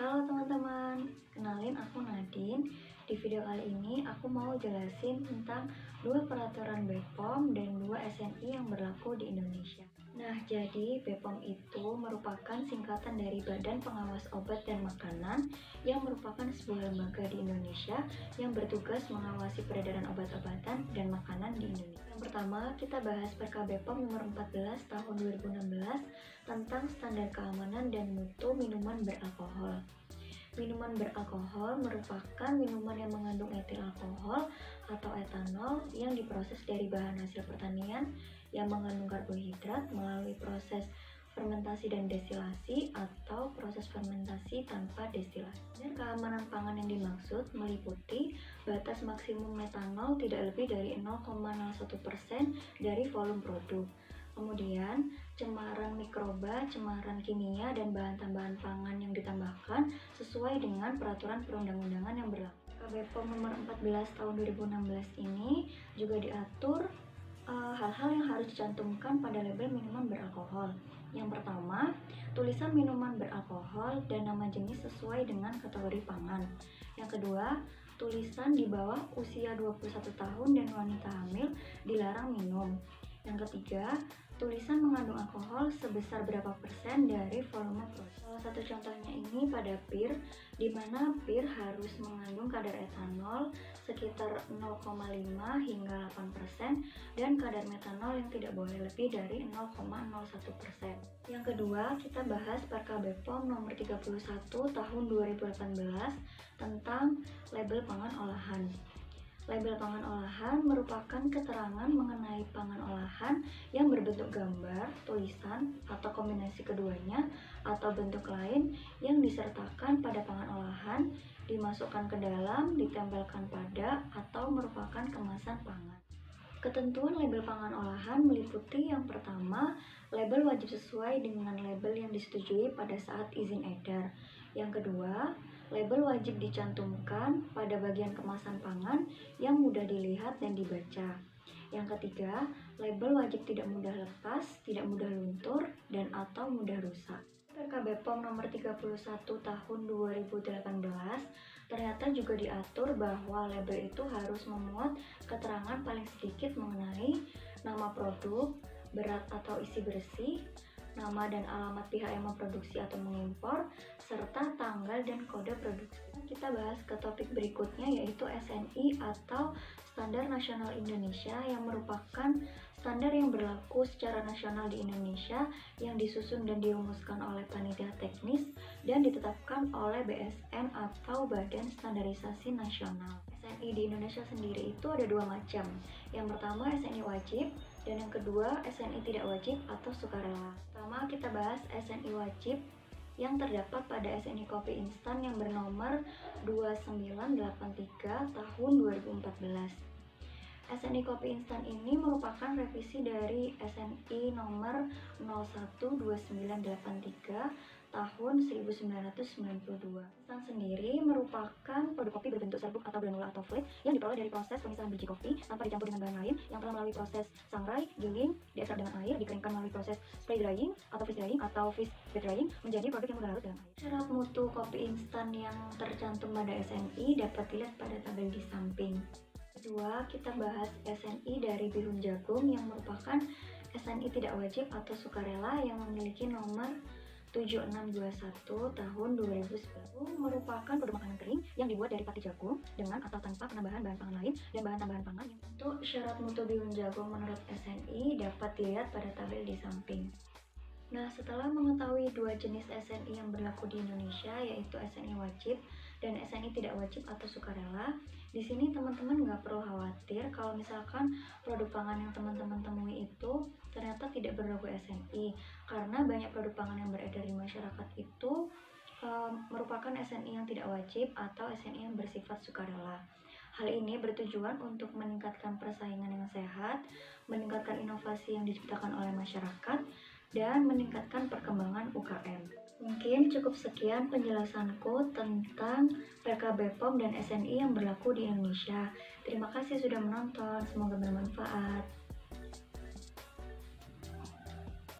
Halo teman-teman, kenalin aku Nadine. Di video kali ini aku mau jelasin tentang dua peraturan BPOM dan dua SNI yang berlaku di Indonesia. Nah, jadi BPOM itu merupakan singkatan dari Badan Pengawas Obat dan Makanan yang merupakan sebuah lembaga di Indonesia yang bertugas mengawasi peredaran obat-obatan dan makanan di Indonesia. Yang pertama, kita bahas Perka BPOM nomor 14 tahun 2016 tentang standar keamanan dan mutu minuman beralkohol. Minuman beralkohol merupakan minuman yang mengandung etil alkohol atau etanol yang diproses dari bahan hasil pertanian yang mengandung karbohidrat melalui proses fermentasi dan destilasi atau proses fermentasi tanpa destilasi. Dan keamanan pangan yang dimaksud meliputi batas maksimum metanol tidak lebih dari 0,01% dari volume produk. Kemudian, cemaran mikroba, cemaran kimia, dan bahan tambahan pangan yang ditambahkan sesuai dengan peraturan perundang-undangan yang berlaku. BPOM nomor 14 tahun 2016 ini juga diatur hal-hal yang harus dicantumkan pada label minuman beralkohol. Yang pertama, tulisan minuman beralkohol dan nama jenis sesuai dengan kategori pangan. Yang kedua, tulisan di bawah usia 21 tahun dan wanita hamil dilarang minum. Yang ketiga, tulisan mengandung alkohol sebesar berapa persen dari volume produk. Salah satu contohnya ini pada pir, di mana pir harus mengandung kadar etanol sekitar 0,5 hingga 8% dan kadar metanol yang tidak boleh lebih dari 0,01%. Yang kedua, kita bahas Perka BPOM nomor 31 tahun 2018 tentang label pangan olahan. Label pangan olahan merupakan keterangan mengenai pangan olahan yang berbentuk gambar, tulisan, atau kombinasi keduanya, atau bentuk lain yang disertakan pada pangan olahan, dimasukkan ke dalam, ditempelkan pada, atau merupakan kemasan pangan. Ketentuan label pangan olahan meliputi yang pertama, label wajib sesuai dengan label yang disetujui pada saat izin edar. Yang kedua, label wajib dicantumkan pada bagian kemasan pangan yang mudah dilihat dan dibaca. Yang ketiga, label wajib tidak mudah lepas, tidak mudah luntur, dan atau mudah rusak. Perka BPOM nomor 31 tahun 2018 ternyata juga diatur bahwa label itu harus memuat keterangan paling sedikit mengenai nama produk, berat atau isi bersih, nama dan alamat pihak yang memproduksi atau mengimpor, serta tanggal dan kode produksi. Kita bahas ke topik berikutnya yaitu SNI atau Standar Nasional Indonesia yang merupakan standar yang berlaku secara nasional di Indonesia yang disusun dan dirumuskan oleh panitia teknis dan ditetapkan oleh BSN atau Badan Standarisasi Nasional. SNI di Indonesia sendiri itu ada dua macam. Yang pertama SNI wajib dan yang kedua SNI tidak wajib atau sukarela. Pertama kita bahas SNI wajib yang terdapat pada SNI Kopi Instan yang bernomor 2983 tahun 2014. SNI Kopi Instan ini merupakan revisi dari SNI nomor 012983 tahun 1992. Instan sendiri merupakan produk kopi berbentuk serbuk atau granula atau flat yang diperoleh dari proses pemisahan biji kopi tanpa dicampur dengan bahan lain yang telah melalui proses sangrai, giling, diekstrak dengan air, dikeringkan melalui proses spray drying atau freeze drying atau fish bed drying menjadi produk yang mudah larut dalam air. Syarat mutu kopi instan yang tercantum pada SNI dapat dilihat pada tabel di samping. Kedua, kita bahas SNI dari bihun jagung yang merupakan SNI tidak wajib atau sukarela yang memiliki nomor 7621 tahun 2010 merupakan produk makanan kering yang dibuat dari pati jagung dengan atau tanpa penambahan bahan pangan lain dan bahan tambahan pangan. Untuk syarat mutu bihun jagung menurut SNI dapat dilihat pada tabel di samping. Nah, setelah mengetahui dua jenis SNI yang berlaku di Indonesia, yaitu SNI wajib dan SNI tidak wajib atau sukarela, di sini teman-teman nggak perlu khawatir kalau misalkan produk pangan yang teman-teman temui itu ternyata tidak berlogo SNI, karena banyak produk pangan yang beredar di masyarakat itu merupakan SNI yang tidak wajib atau SNI yang bersifat sukarela. Hal ini bertujuan untuk meningkatkan persaingan yang sehat, meningkatkan inovasi yang diciptakan oleh masyarakat, dan meningkatkan perkembangan UKM. Mungkin cukup sekian penjelasanku tentang Perka BPOM dan SNI yang berlaku di Indonesia. Terima kasih sudah menonton, semoga bermanfaat.